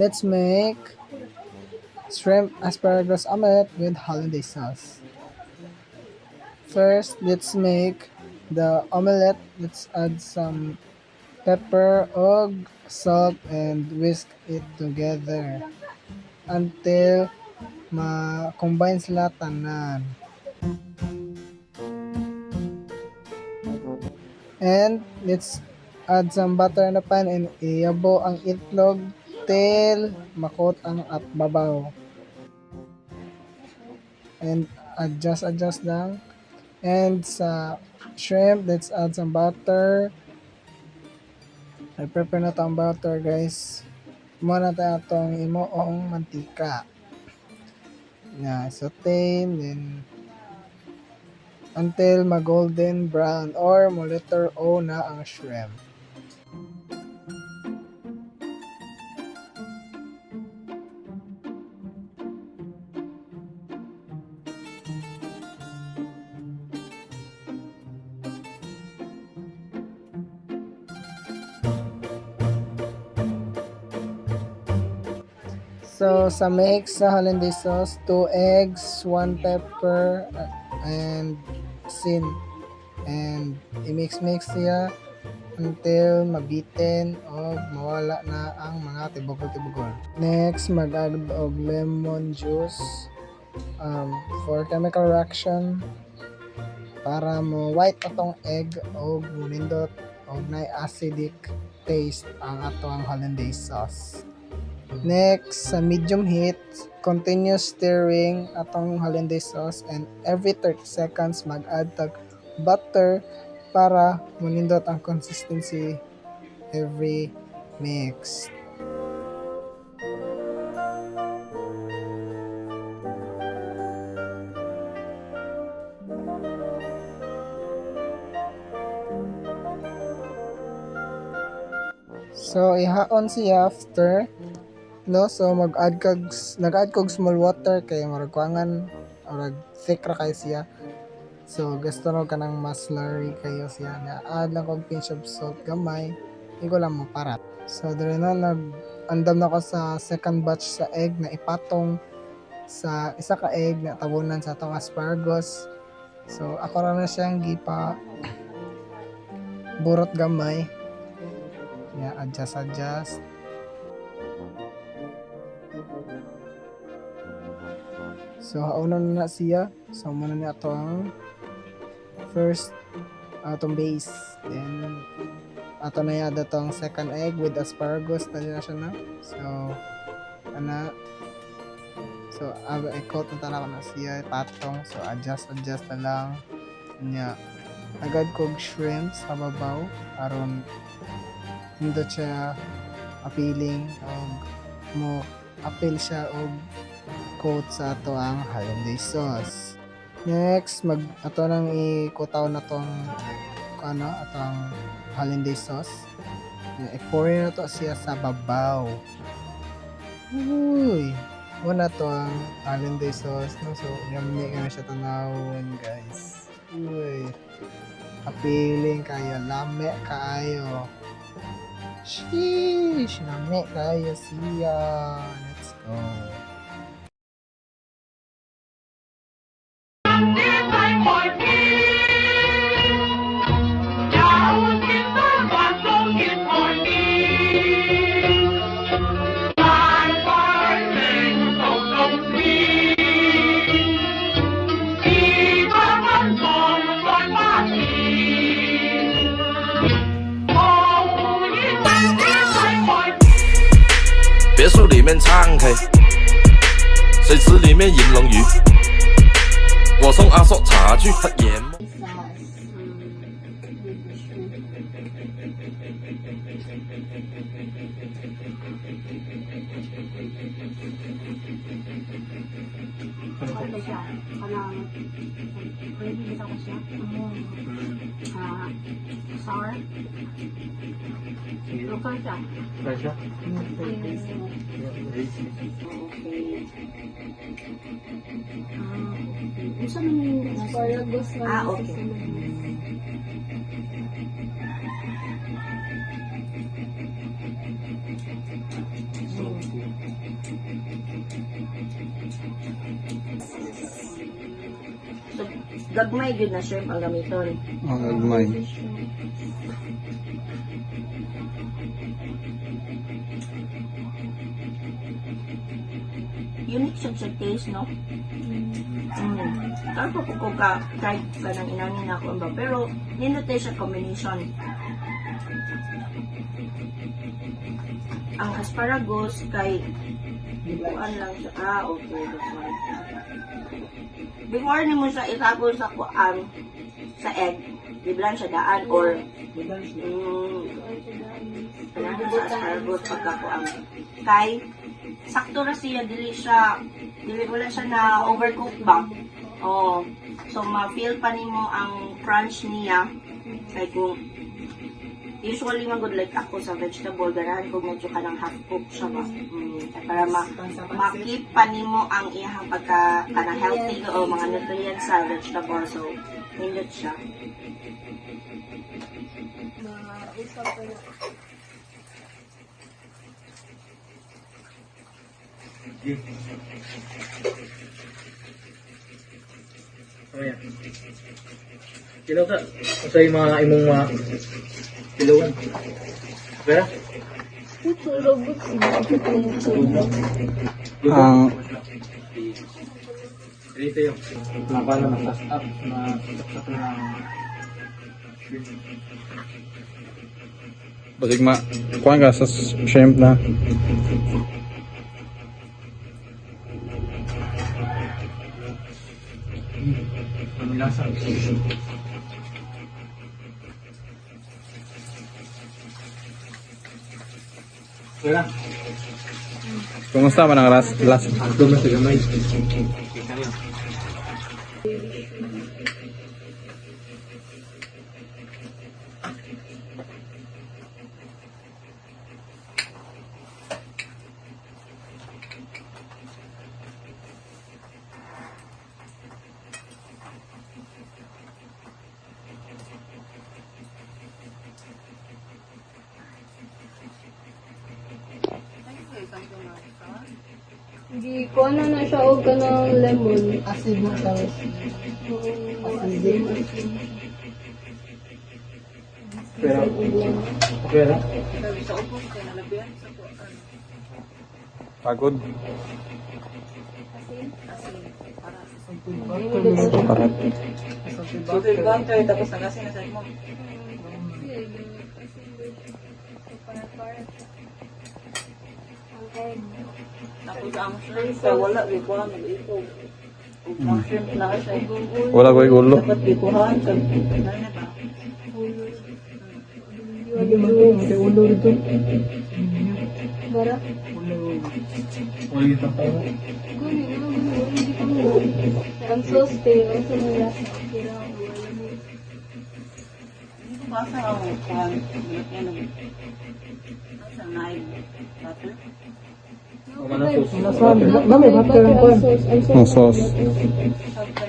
let's make shrimp asparagus omelette with hollandaise sauce. First, let's make the omelette. Let's add some pepper, salt, and whisk it together until ma-combine sila tanan. And let's add some butter na pan and iyabo ang itlog till makot ang babaw. And adjust lang. And sa shrimp, let's add some butter. I-prepare na ito ang butter, guys. Muna tayo itong imoong mantika. Saute, then until ma-golden brown or mo letter O na ang shrimp. So, sa mix sa hollandaise sauce, 2 eggs, 1 pepper, and sin. And i-mix siya until mabitin o mawala na ang mga tibugol-tibugol. Next, mag-add og lemon juice for chemical reaction para mo white atong egg o munindot og na acidic taste ang atong hollandaise sauce. Next, sa medium heat, continuous stirring atong hollandaise sauce and every 30 seconds mag-add tag butter para munindot ang consistency every mix. So, ihaon siya after. No, so nag-add kog small water kay maragwangan or thick ra kay siya. So gusto ro kanang mas slurry kayo siya na add lang kog pinch of salt gamay, igo lang mo parat. So dire na nag-andam na ko sa second batch sa egg na ipatong sa isa ka egg na tabunan sa atong asparagus. So ako ra na siyang gipa burot gamay. Adjust. So, hauna na siya. So, muna na ito ang first atong base. Then, ato na yada ito ang second egg with asparagus. Tali na siya na. So, i-coat na talaga na siya. Patong. So, adjust na lang. Agad kog shrimp sa babaw. Aron, hindi siya appealing. Mo appeal siya og coat sa ato ang hollandaise sauce. Next, ato nang ikutaw na tong atong hollandaise sauce. I-pour na to siya sa babaw. Uy! Muna to ang hollandaise sauce. No? So, yummy na siya tanawin, guys. Uy! Appealing kayo. Lame kayo. Sheesh! Lame kayo siya. Let's go.别墅里面唱 K， 水池里面饮龙鱼，我送阿硕茶具黑夜梦。Sour? Local siya. Pressure? Gusto mo yung asparagus na okay. gagmay yun na shrimp ang gamiton. Ang agmay. Unique siya sa taste, no? Kaya po ko try ka ng inanin ako ba? Pero, ninote siya combination. Ang asparagus kay bukuan lang siya. Okay, that's right. Before ni mo siya itapon sa kuan sa egg, biblan siya daan or kailangan sa asparagus pagkakuan. Kay sakto na siya, dili wala siya na overcook ba? Oh, so ma-feel pa nimo ang crunch niya. Kay kung usually magud like ako sa vegetable, ganahan ko medyo kanang half cook siya ba. Para ma-keep pa nimo ang iyang pagka kanang healthy o mga nutrients sa vegetable. So, hindot siya. Ayan. Kilaw ka. Sa mga imong mga kilawan. Pera? Ang Dito yung napala na cast up na saksak ng basig kuha ka sa shrimp na. ang lasa. Pera? Kumusta man ang last? Ito mas gamay. Kita niyo. Hindi ko na siya og kanang lemon. Asin mo kang Pera? Pera? pagod. So, ibang kayo tapos nagasin na sa mo. Tapos ang shrimp kaya wala, bikuhan, nag-ito. Ang shrimp na siya. Wala ko igulo. Dapat bikuhan, sa na ba? Ulo rito. Bara? Wala yung tapaw. Ang soste, ang sumulas. Kira ang wala mo. Hindi ko basa ang kuhan. Yan ang sa naib. Butter? Manatos. Mami, ba't ka lang kuhan? Ang Ang sauce. Sabi ka